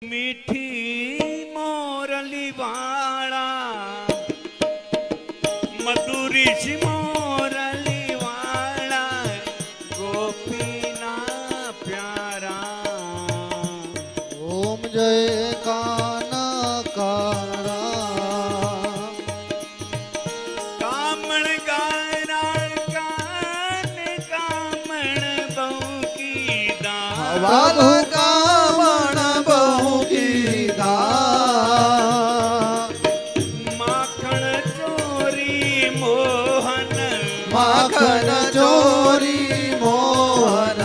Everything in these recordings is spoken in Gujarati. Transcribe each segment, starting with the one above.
मीठी मोरली वाला मधुरी सी मोरली वाला गोपीना प्यारा। ओम जय काना कारा कामण गायरा कान कामण बहु की दान कामण बहु की माखण चोरी मोहन माखन चोरी मोहन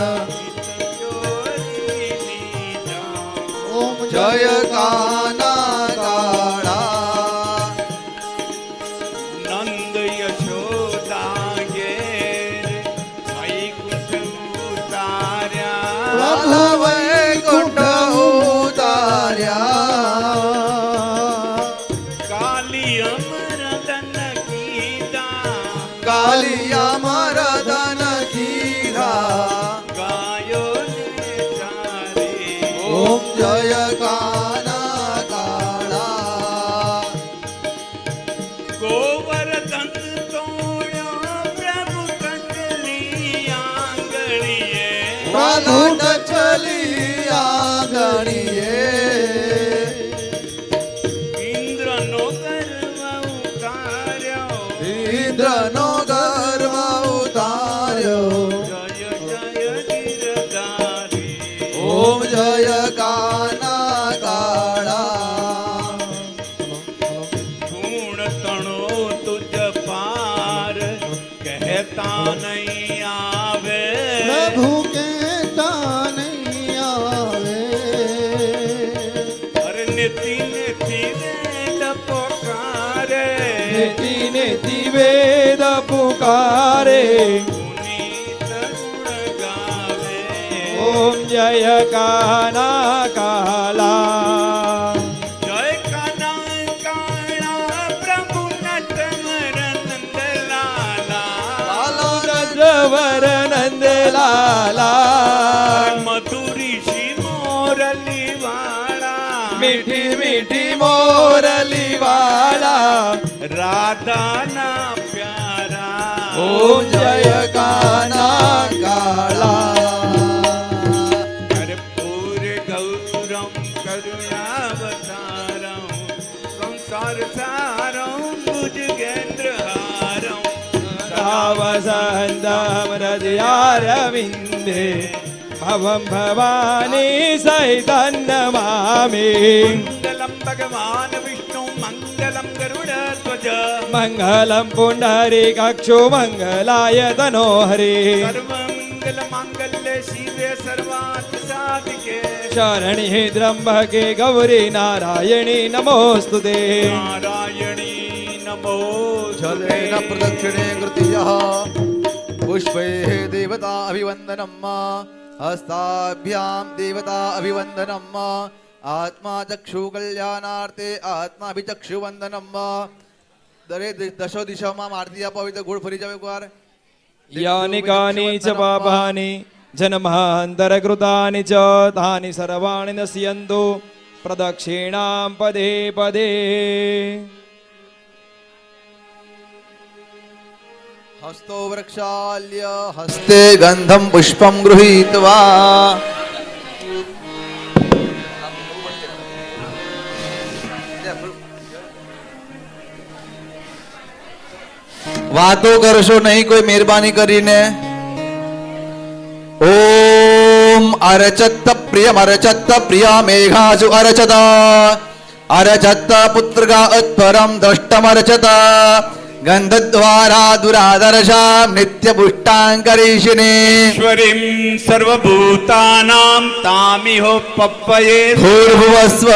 चोरी लीला। ओम जय काना कारा नंद यशोदा घेर वैकुंठ उतार्या प्रभु वैकुंठ उतार्या काली अमरदन कीधा कालिया मरदन कीधा गायो ने चारे। ओम जय काना काला गोवर्धन तोड़ो प्रभु कंडली आंगणिये प्रभु चली आंगणिये इंद्र नो गर्व उतार्यो इंद्र नो गर्व उतार्यो जय जय गिरधारी। ओम जय काना काला गुण तणो तुझ पार कहता नहीं आवे प्रभु कहता नहीं आवे अरे निति निति वेद पुकारे नेति नेति वेद पुकारे पुनीत गुण गावे। ओम जय काना काला जय काना काला प्रभु नटवर नंद लाला जवर नंद लाला मधुरी सी मोरली वाला मीठी मीठी मोरली वाला राधा ना प्यारा। ओम जय काना काला कर्पूर गौरम करुणावतारम संसार सारम भुजगेंद्रहारम वसंतम हृदयारविंदे भवं भवानी सहितं नमामि मंगलम भगवान विष्णु मंगलम गरुड़ध्वज मंगलं पुंडरीकाक्षो मंगलाय तनो हरि सर्वमंगल मांगल्ये शिवे सर्वार्थ साधिके शरण्ये त्र्यंबके गौरी नारायणी नमोस्तुते नारायणी नमो जलेन प्रदक्षिणे कृतीयः पुष्पैः देवता अभिवन्दनम् हस्ताभ्यां देवता अभिवन्दनम् आत्मा चक्षु कल्याणार्थे आत्माभिचक्षुवन्दनम् दरे दशो दिशाમાં આરતી આપો તો ગુણ ફરી જાવ એકવાર यानि कानि च पापानि जन्मान्तरकृतानि च तानि सर्वाणि नश्यन्तु प्रदक्षिणां पदे पदे हस्तो वृक्षाल्य हस्ते गन्धं पुष्पं गृहीत्वा વાતો કરશો નહીં કોઈ મહેરબાની કરીને ઓમ અરચત્ત પ્રિય મેઘાસુ અરચત અરચત્ત પુત્રકા ઉત્પરમ દ્રષ્ટમરચત ગંધદ્વારા દુરાદર્શામ નિત્યપુષ્ટાંકરીષિને ईश्वरीं सर्वभूतानां तामिहो पप्पये ભૂર્ભુવસ્વ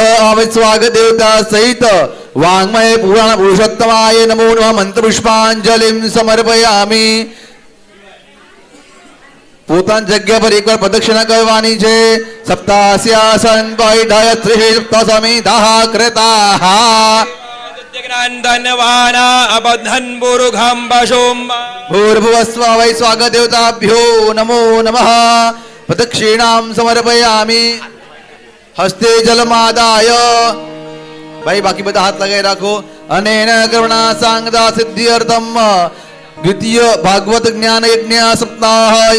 સ્વાગત દેવતા સહિત વાંગ્મય પુરાણ પુરુષોત્તમાય નમો નમઃ મંત્ર પુષ્પાંજલિં સમર્પયામિ પોતાની જગ્યા પર એકવાર પ્રદક્ષિણા કરવાની છે સપ્તાસ્યાસન વૈદયત્રી સપ્તસમિધાઃ કૃતાઃ धन्वाना अबधन बुरुघं पशुं भूर्भुवस्व वै स्वागत देवताभ्यो नमो नमः प्रदक्षिणां समर्पयामि હસ્તે જલમાદાય ભાઈ બાકી બધા હાથ લગાવી રાખો અને એના કરુણા સાંગદા સિદ્ધિર્થમ દ્વિતીય ભાગવત જ્ઞાન યજ્ઞ સપ્તાહ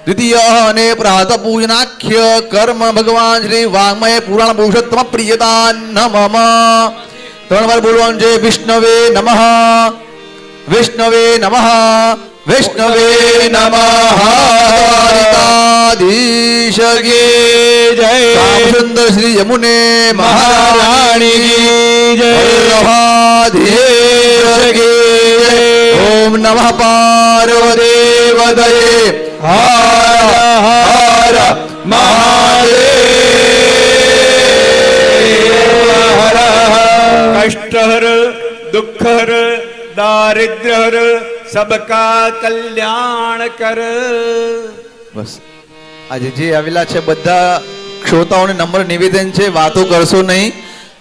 દ્વિતીય અને પ્રાત પૂજનાખ્ય કર્મ ભગવાન શ્રી વાંગમય પુરાણ પુરુષોત્તમ પ્રિયતા નમઃ 3 વાર બોલવાનું છે વિષ્ણવે નમઃ વિષ્ણવે નમઃ વિષ્ણવે નમઃ દ્વારિકાધીશ કી જય રામચંદ્ર શ્રી યમુને મહારાણી કી જય વલ્લભાધીશ કી જય ઓમ નમઃ પાર્વતી પતયે હર હર મહાદેવ હર કષ્ટહર દુઃખહર દારિદ્ર્યહર સબકા કલ્યાણ કર. બસ આજે જે આવેલા છે બધા શ્રોતાઓને નમ્ર નિવેદન છે, વાતો કરશો નહીં.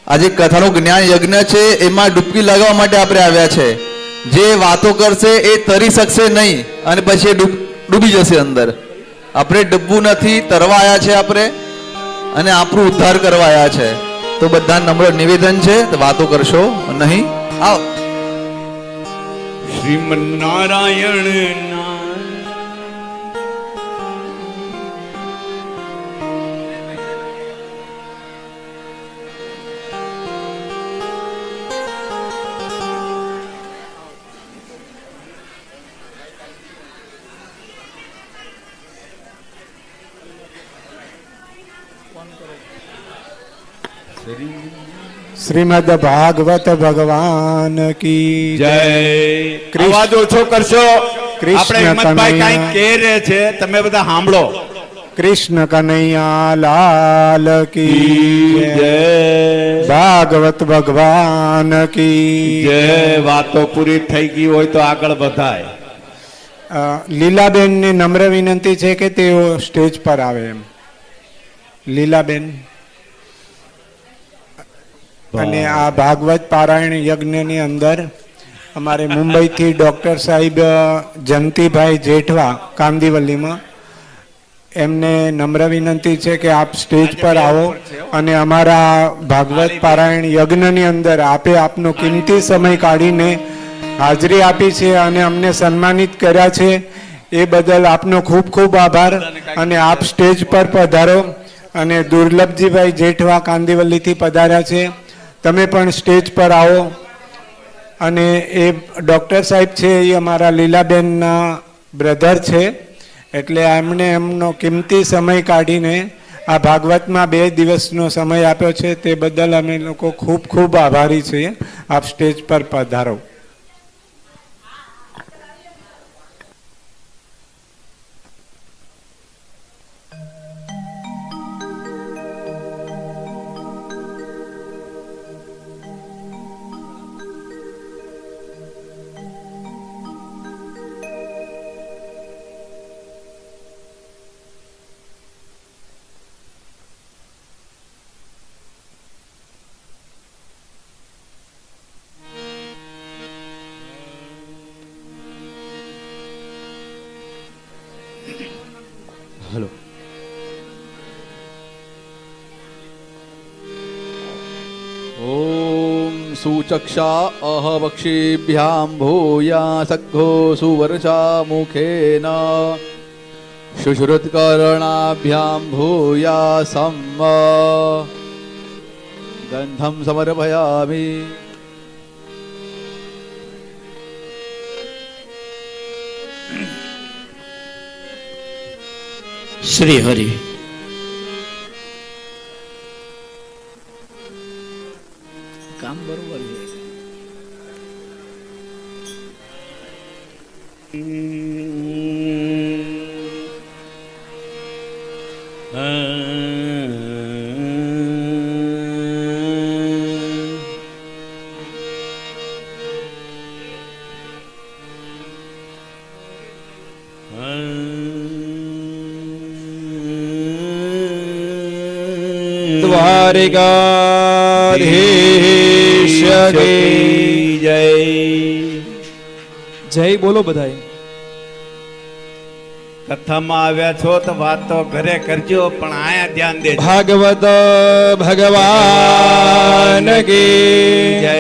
આજે કથાનું જ્ઞાન યજ્ઞ છે, એમાં ડૂબકી લગાવવા માટે આપણે આવ્યા છે. જે વાતો કરશે એ તરી શકશે નહીં અને પછી એ ડૂબી જશે અંદર. આપણે ડૂબવું નથી, તરવા આવ્યા છે આપણે અને આપણું ઉદ્ધાર કરવા આવ્યા છે. તો બધા નમ્ર નિવેદન છે, તો વાતો કરશો નહીં. આવ શ્રીમન્નારાયણ શ્રીમદ ભાગવત ભગવાન કી જય. કૃષ્ણ- અવાજ ઓછો કરશો. કૃષ્ણ આપણે હિંમતભાઈ કનૈયા. કાંઈક કહે રહે છે, તમે બધા સાંભળો. કૃષ્ણ કનૈયા લાલ કી જય. ભાગવત ભગવાન કી જે વાતો પૂરી થઈ ગઈ હોય તો આગળ વધાય. લીલાબેન ને નમ્ર વિનંતી છે કે તેઓ સ્ટેજ પર આવે એમ. લીલાબેન અને આ ભાગવત પારાયણ યજ્ઞની અંદર અમારે મુંબઈથી ડૉક્ટર સાહેબ જંતીભાઈ જેઠવા કામદીવલ્લીમાં, એમને નમ્ર વિનંતી છે કે આપ સ્ટેજ પર આવો અને અમારા ભાગવત પારાયણ યજ્ઞની અંદર આપે આપનો કિંમતી સમય કાઢીને હાજરી આપી છે અને અમને સન્માનિત કર્યા છે. એ બદલ આપનો ખૂબ ખૂબ આભાર. અને આપ સ્ટેજ પર પધારો. અને દુર્લભજીભાઈ જેઠવા કાંદીવલ્લીથી પધાર્યા છે, તમે પણ સ્ટેજ પર આવો. અને એ ડૉક્ટર સાહેબ છે એ અમારા લીલાબેનના બ્રધર છે, એટલે એમણે એમનો કિંમતી સમય કાઢીને આ ભાગવતમાં 2 દિવસનો સમય આપ્યો છે, તે બદલ અમે લોકો ખૂબ ખૂબ આભારી છીએ. આપ સ્ટેજ પર પધારો. હલો. ઓમ સુચક્ષા અહવક્ષીભ્યામ ભૂયા સઘ્ઘો સુવર્ષા મુખેન શુશ્રુતકર્ણાભ્યામ ભૂયા સમ્મ ગંધમ સમર્પયામિ. શ્રી હરિ. કામ બરોબર છે. દ્વારિકાધીશ કી જય. જય બોલો બધાય. કથામાં આવ્યા છો તો વાત તો ઘરે કરજો પણ આયા ધ્યાન દેજો. ભાગવત ભગવાન કી જય.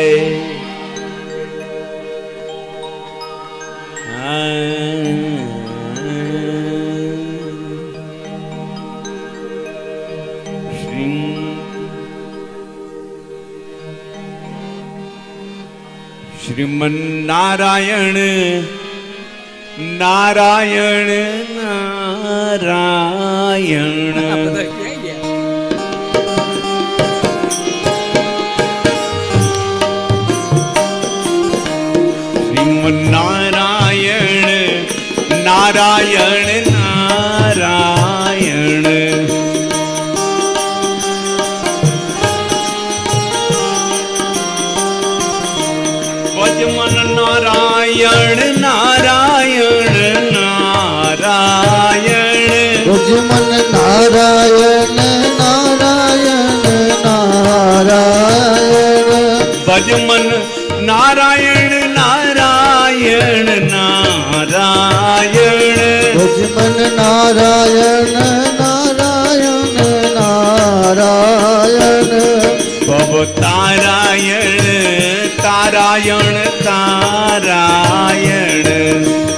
શ્રીમન નારાયણ નારાયણ નારાયણ શ્રીમન નારાયણ નારાયણ નારાયણ ભજમન નારાયણ નારાયણ નારાયણ ભજમન નારાયણ નારાયણ નારાયણ ભજમન નારાયણ નારાયણ નારાયણ ભજમન નારાયણ નારાયણ નારાયણ ભવ તારાયણ તારાયણ તારાયણ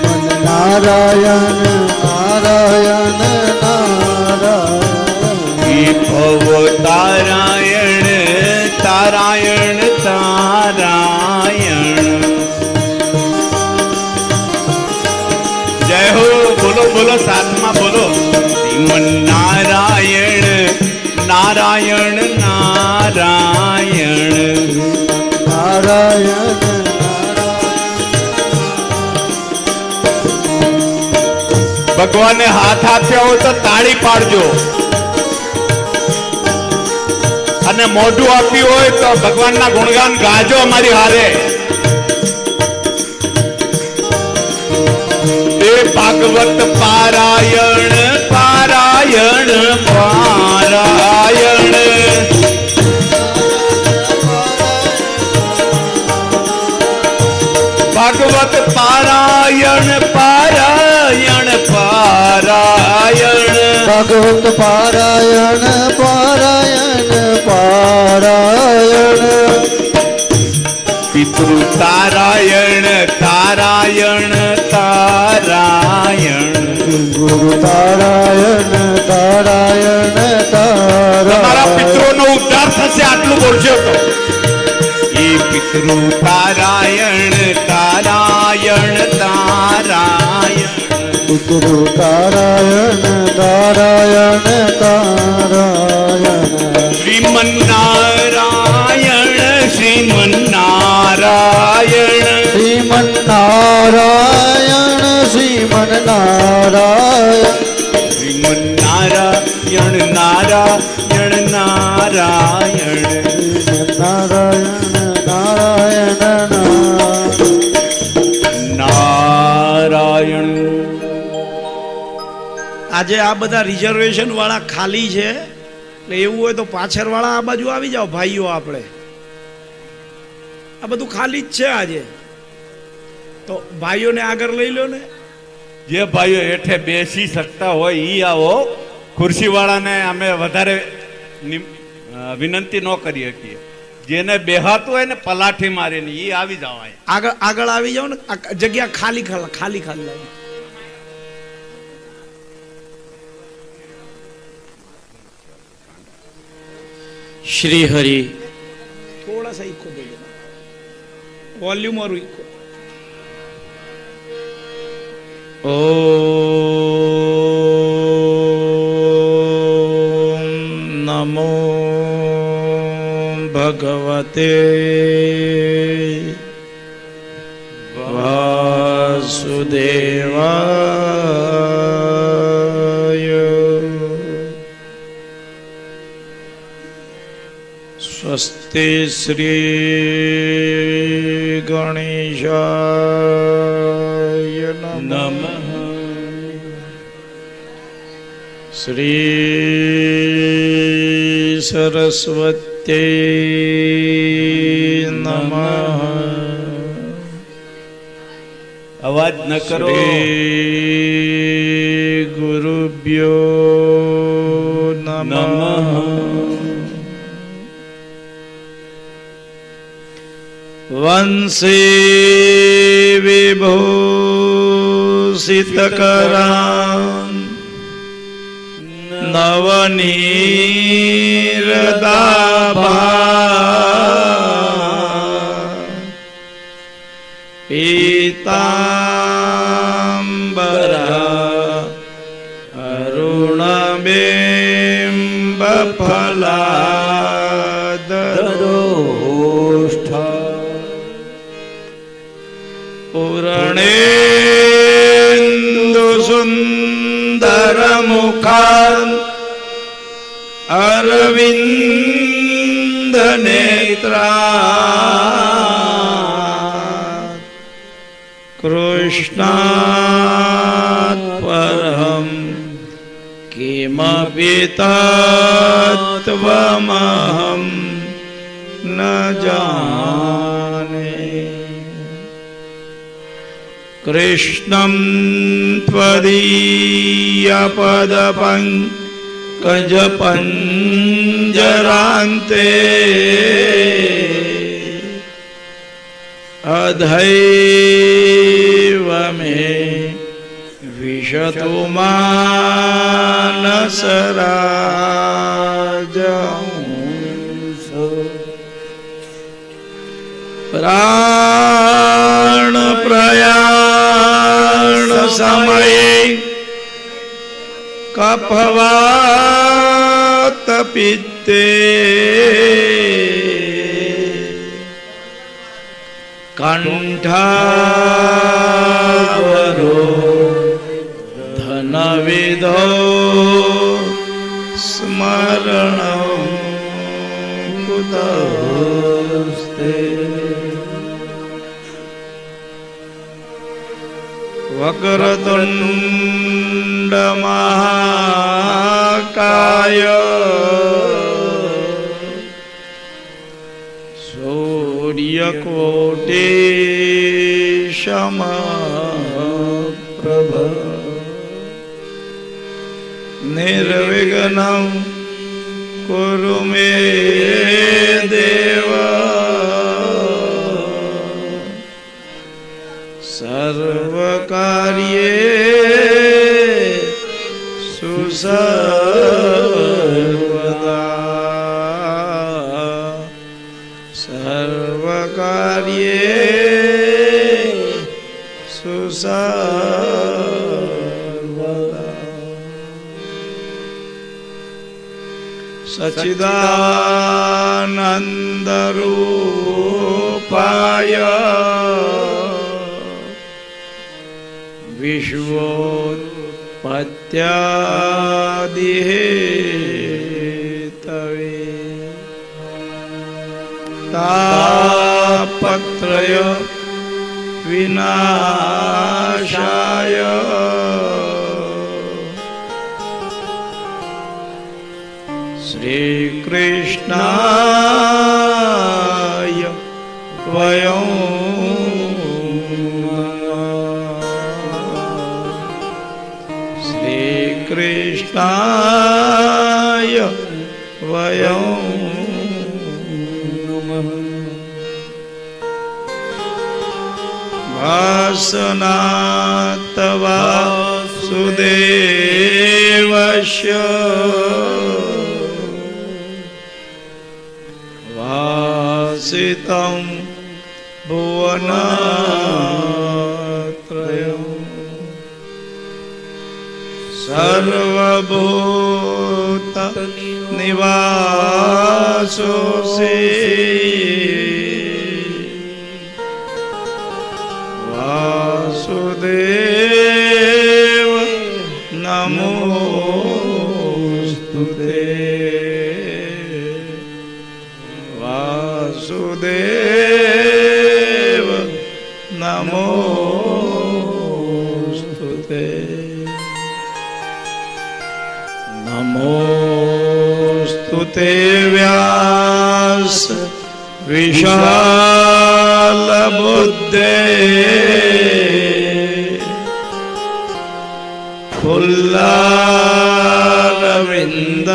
મન નારાયણ નારાયણ નારાયણ ઈ ભવ તારાયણ તારાયણ તારાયણ. જય હો. બોલો બોલો સાતમાં બોલો. શ્રીમન નારાયણ નારાયણ નારાયણ નારાયણ ભગવાને હાથ આપ્યા હોય તો તાળી પાડજો અને મોઢું આપ્યું હોય તો ભગવાનના ગુણગાન ગાજો અમારી હારે. એ ભાગવત પારાયણ પારાયણ પારાયણ ભાગવત પારાયણ પારાયણ પારાયણ ભગવત પારાયણ પારાયણ પારાયણ પિતૃ તારાયણ તારાયણ તારાયણ ગુરુ તારાયણ તારાયણ તમારા પિતૃનો તારાયણ ઉદ્ધાર થશે આટલું બોલજો તો. એ પિતૃ તારાયણ તારાયણ તારાયણ પિતૃ તારાયણ તારાયણ તારાયણ શ્રીમન નારાયણ શ્રીમન નારાયણ શ્રીમન નારાયણ શ્રીમન નારાયણ શ્રીમન નારાયણ નારાયણ નારાયણ નારાયણ નારાયણ નારાયણ. આજે આ બધા રિઝર્વેશન વાળા ખાલી છે એટલે એવું હોય તો પાછળ વાળા આ બાજુ આવી જાઓ ભાઈઓ. આપણે આ બધું ખાલી જ છે આજે, તો ભાઈઓને આગળ લઈ લો ને. જે ભાઈઓ હેઠે બેસી શકતા હોય ઈ આવો. ખુરશી વાળાને અમે વધારે વિનંતી ન કરી શકીએ. જેને બેહાતું હોય ને પલાઠી મારીને ઈ આવી જાવ. આગળ આગળ આવી જાઓ ને. આ જગ્યા ખાલી ખાલી ખાલી લાગે. श्री हरि थोड़ा सा इको दे देना, वॉल्यूम और इको. ओम नमो भगवते वासुदेवाय. स्वस्ति श्री गणेशाय नमः. श्री सरस्वती नमः. અવાજ ન કરો. श्री વંશી વિભૂષિતકરાં નવનીરદાભા પીતાંબરા અરુણબિંબફલાદરોષ્ઠ પૂર્ણેન્દુ સુંદર મુખાન અરવિંદ નેત્રા કૃષ્ણાત પરમ કિમપિ તત્વમહં ન જાને કૃષ્ણં ત્વદીય પદપંકજ પંજરાંતે અધૈવ મે વિશતુ માનસરાજહંસ પ્રાણ પ્રયાણ સમયે કફવાત પિત્તે કંઠાવરો ધનવિદો સ્મરણ કુતસ્તે વક્રતુંડ મહાકાય સૂર્યકોટિ સમપ્રભ નિર્વિઘ્नं કુરુ મે દેવ સર્વકાર્યેષુ સર્વદા સર્વકાર્યેષુ સર્વદા સચ્ચિદાનંદ રૂપાય વિશ્વોત્પત્યાદિહેતવે તાપત્રય વિનાશાય શ્રી કૃષ્ણાય વયં શ્રી કૃષ્ણાય વયં વાસનાત્વા સુદેવસ્ય વાસિतं ભુવનત્રયં સર્વભૂત નિવાસોસી વાસુદેવ નમોસ્તુતે વાસુદેવ નમોસ્તુતે નમોસ્તુતે વ્યાસ વિશાલ બુદ્ધે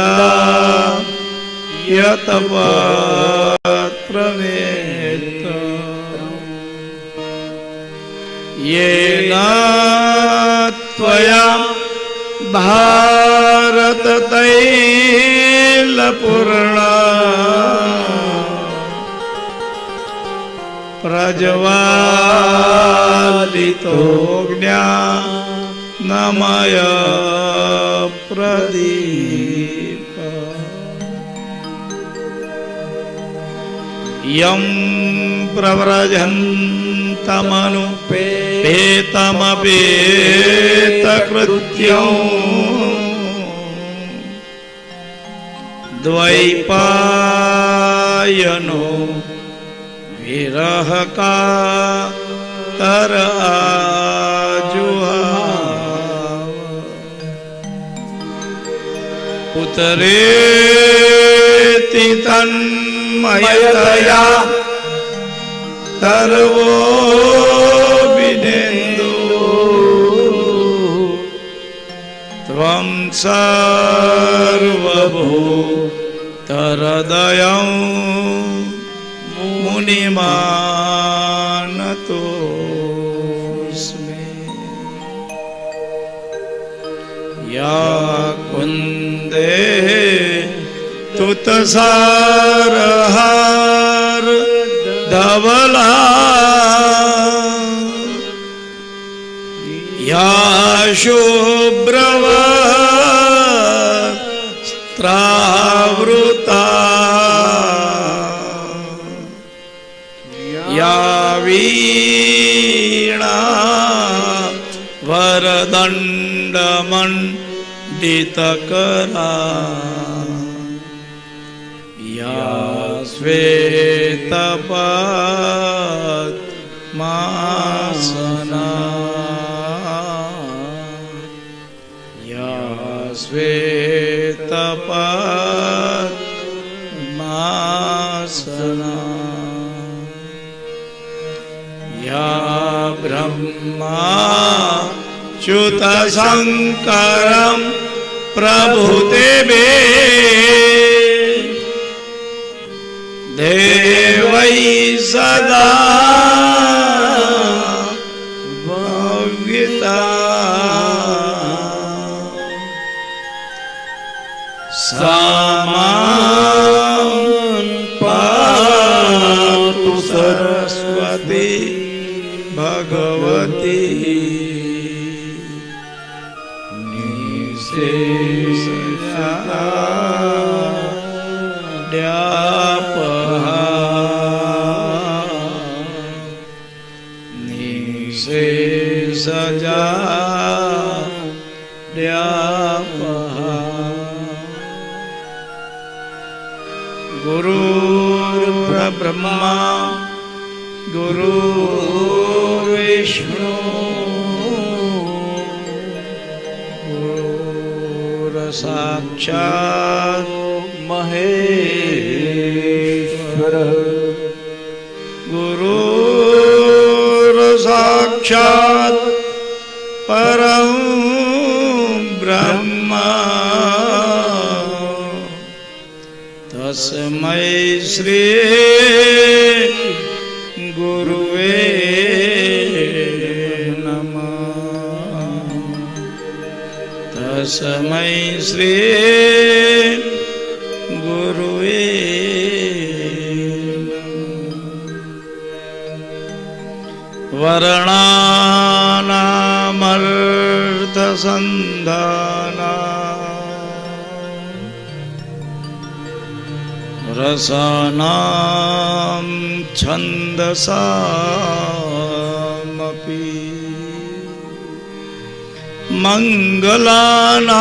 ફુલ્લારવિંદા યતપત્રનેત્ર येन त्वया भारत तैलपूर्णा प्रज्वालितो ज्ञानमय प्रदीप यं प्रव्रजन्तमनुपेतमपेतकृत्यं द्वैपायनो विरह कातर आजुहाव पुत्रेति तन्मयतया सर्वो विनेन्दु त्वं सर्वभूतहृदयं मुनिमानतोऽस्मि या कुन्दे तुतसारहार धवला या शुभ्रवस्त्रावृता या वीणा वरदण्डमण्डितकरा या श्वेतपद्मासना या श्वेतपद्मासना या ब्रह्मा च्युतशङ्करं प्रभुदेवे देवै सदा भव्यता सामां पातु सरस्वती भगवती सजा गुरुर्ब्रह्मा गुरुर्विष्णु गुरुर्साक्षात् महेश्वरः गुरुर्साक्षात् परं ब्रह्मा तस्मै श्री गुरुवे नमः तस्मै श्री गुरुवे वर्णानामर्थसन्धाना रसानां छन्दसामपि मङ्गलानां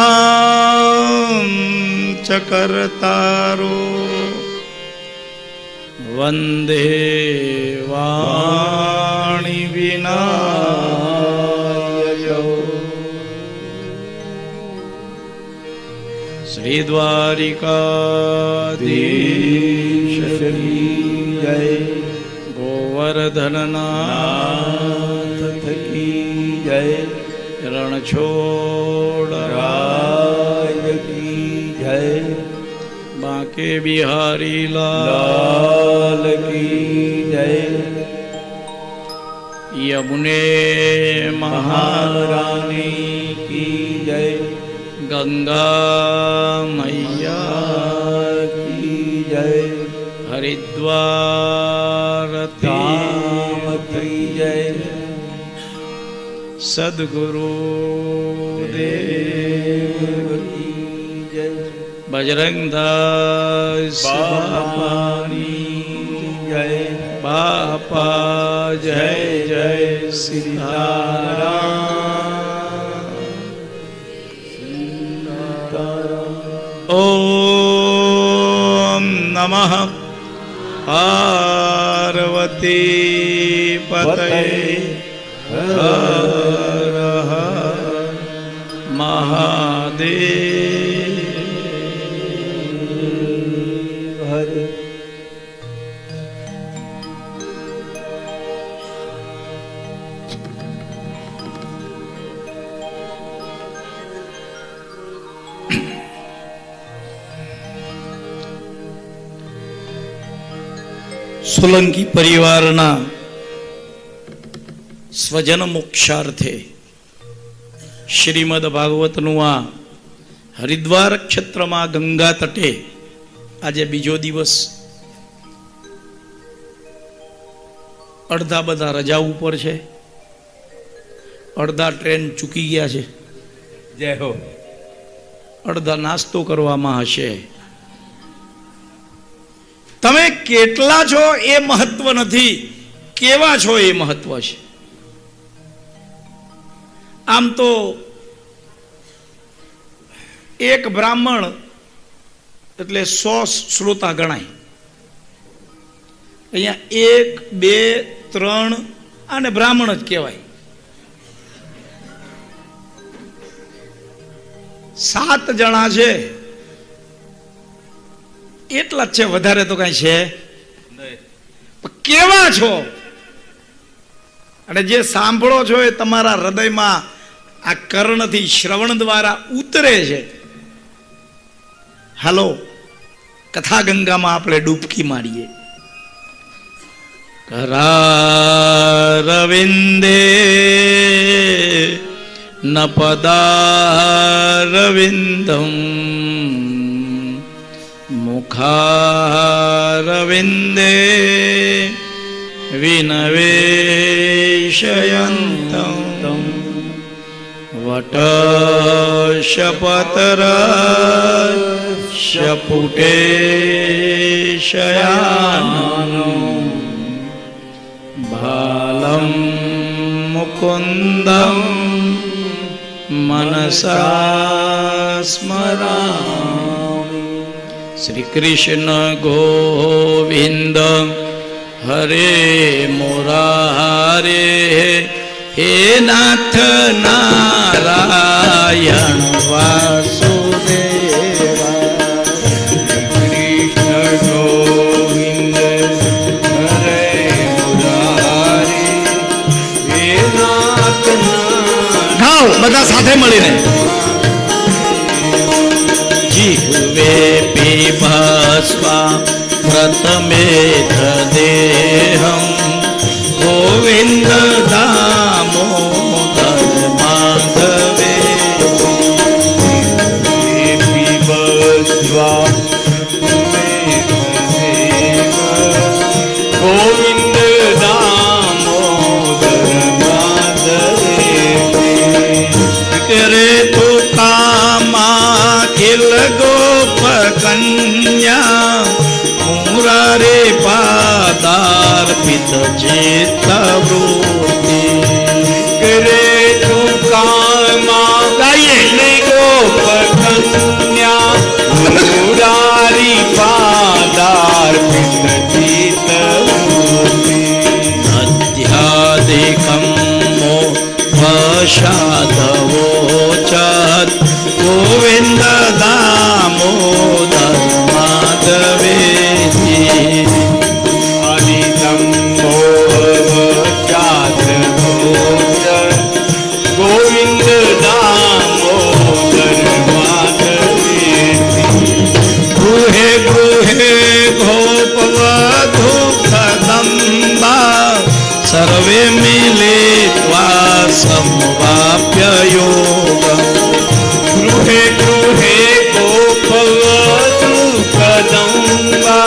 च कर्तारो वन्दे वाणि विनायकौ श्रीद्वारिकाधीश की जय गोवर्धननाथ की जय रणछोड़ राय की जय बांके बिहारी लाल की जय यमुने महारानी की जय, गंगा मैया की जय, हरिद्वार धाम की जय, सद्गुरु देव की जय, बजरंगदास बापानी जय, बापा जय जय सीताराम। ओम नमः पार्वती पतये हर हर महादेव हर। સોલંકી પરિવારના સ્વજન મોક્ષાર્થે શ્રીમદ ભાગવતનું આ હરિદ્વાર ક્ષેત્રમાં ગંગા તટે આજે બીજો દિવસ, અડધા બધા રજા ઉપર છે, અડધા ટ્રેન ચૂકી ગયા છે, જય હો, અડધા નાસ્તો કરવામાં હશે. તમે કેટલા છો એ મહત્વ નથી, કેવા છો એ મહત્વ છે. આમ તો એક બ્રાહ્મણ એટલે 100 શ્રોતા ગણાય. અહીંયા 1 2 3 આને બ્રાહ્મણ જ કહેવાય. 7 જણા છે એટલા જ છે, વધારે તો કઈ છે. કેવા છો અને જે સાંભળો છો એ તમારા હૃદયમાં આ કર્ણથી શ્રવણ દ્વારા ઉતરે છે. હાલો કથા ગંગામાં આપણે ડૂબકી મારીએ. કરારવિંદે ન પદારવિંદમ મુખારવિંદે વિનવેશયંતમ વટશપતર શપુટે શયાનનો બાલમ મુકુંદમ મનસા સ્મરામિ. શ્રી કૃષ્ણ ગોવિંદ હરે મુરારે, હે નાથ નારાયણ વાસુદેવા. કૃષ્ણ ગોવિંદ હરે મુરારે, હે નાથ ગાઓ બધા સાથે મળીને. જીહવે પીભસ્વા પ્રથમેત દેહમ ગોવિંદ દામોદર માધવે. પીભસ્વા ગોવિંદ દામોદર માધવે. કરે તો કામા ખિલ ગોપ કન્યા મુરારે પાદાર્પિત ચેતવૃત્તિ. કરે તો કામા ગાઈએ ગોપ કન્યા મુરારી પાદાર્પિત ચેતવૃત્તિ. અધ્યાધિકમ વશાદવોચત ગોવિંદ દામોદર માધવેતિ. અનિતમ મોહવશાદ संवाप्य योगम् गृहे गृहे गोपवधू कदम्बा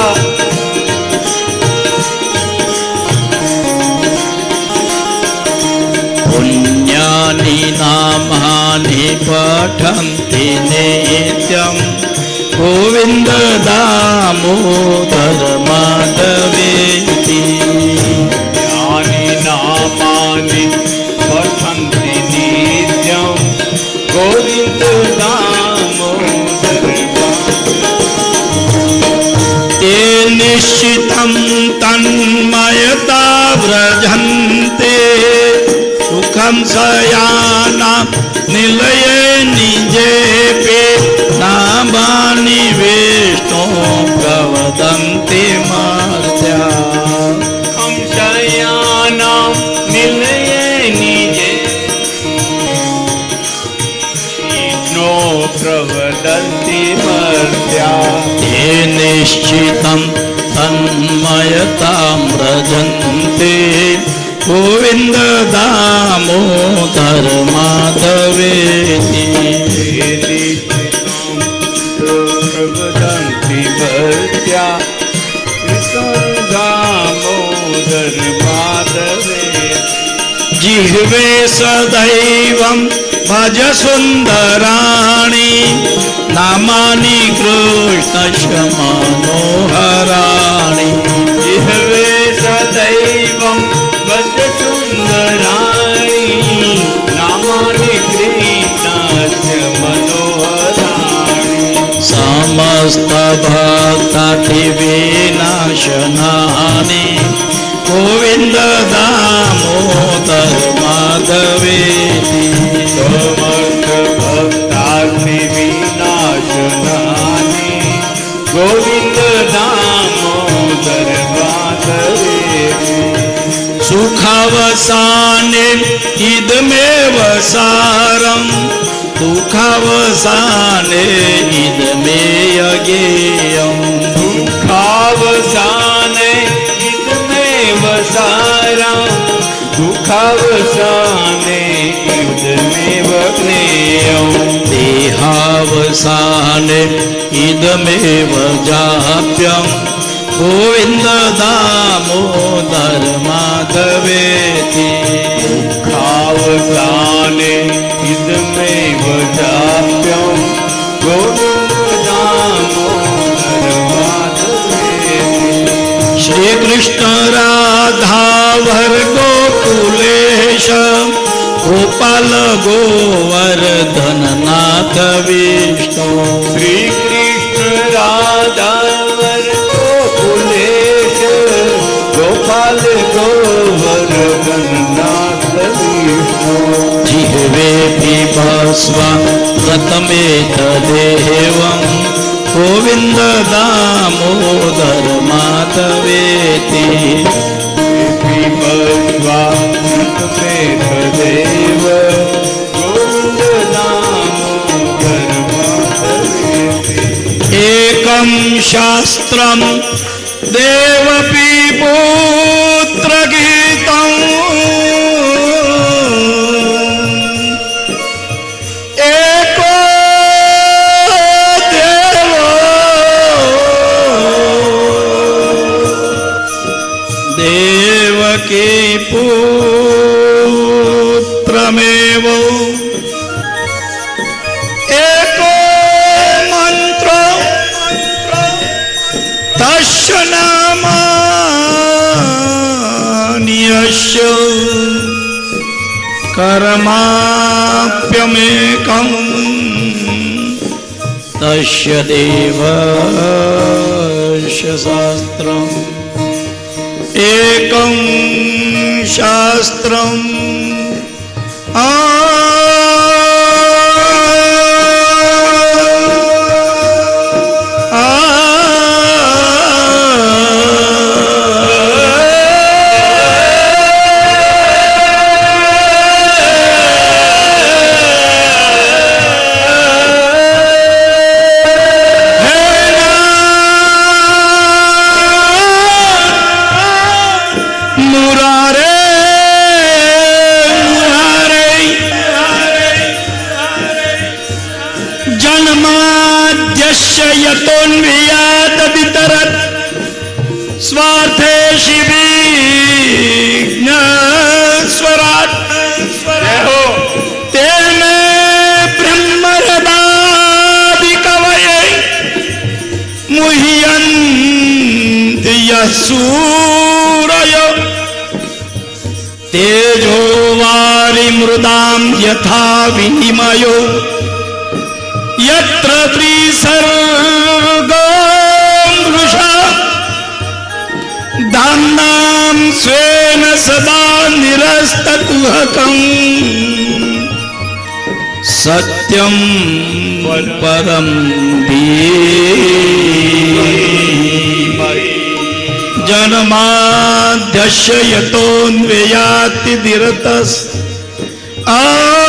पुण्यानि नामानि पठन्ति नित्यं गोविन्द दामोदर माधवेति यानि नामानि पठन्ति नित्यं गोविन्द दामोदर ते निश्चितं तन्मयता व्रजन्ते सुखं सयाना निलये निजेपे नामानि विष्णो प्रवदन्ति मर्त्या हम शयानां निलये निजे विष्णो प्रवदन्ति मर्त्या ते निश्चितं तन्मयतां व्रजन्ते गोविन्द दामोदर माधवेति प्रवदन्ति मर्त्या कृष्ण दामोदर माधवे जिह्वे सदैवं भज सुन्दराणि नामानि कृष्णस्य मनोहराणि जिह्वे सदैवं भज सुन्दराणि नामानि कृष्णस्य मनोहराणि समस्तभक्तादिविनाशनानि गोविन्द दामोदर माधवेति समस्तभक्तादिविनाशनानि गोविन्द दामोदर माधवेति सुखावसाने इदमेव सारं दुःखावसाने इदमेयगेयम् दुःखावसाने इदमेव सारं दुःखावसाने इदमेव ज्ञेयम् देहावसाने इदमेव जाप्यम् गोविन्द दामोदर माधवेति दुःखावसाने इदमेव जाप्यं गोविन्द दामोदर माधवेति श्री कृष्ण राधा भर गोकुलेश गोपाल गोवर्धन नाथ विष्णु श्री कृष्ण राधा गोकुलेश गोपाल गोवर्धन नाथ विष्णु जिह्वे पिबस्व व्रतमेतदेवं गोविन्द दामोदर माधवेति पिबस्वा व्रतमेतदेव गोविन्द दामोदर माधवेति एकं शास्त्रं देवपीपुत्रगीतम् एको देवो देवकी पुत्रमेव एको मंत्र तस्य नामानि यस्य कर्माप्यमेकं तस्य देवस्य शास्त्रम् एकं शास्त्रम् मुरारे मुरारे પાર્થેશિ વિઘ્ન સ્વરાટ તેમે બ્રહ્મ હૃદાદિ કવયે મુહ્યન્તિ યસૂરય તેજો વારી મૃદામ યથા વિનિમયો યત્ર ત્રિસર્ગો મૃષા ધામ્નાં સ્વેન સદા નિરસ્તકુહકં સત્યં પરમ જન્માદ્યસ્ય યતોન્વયાતિ ધીરતસ આ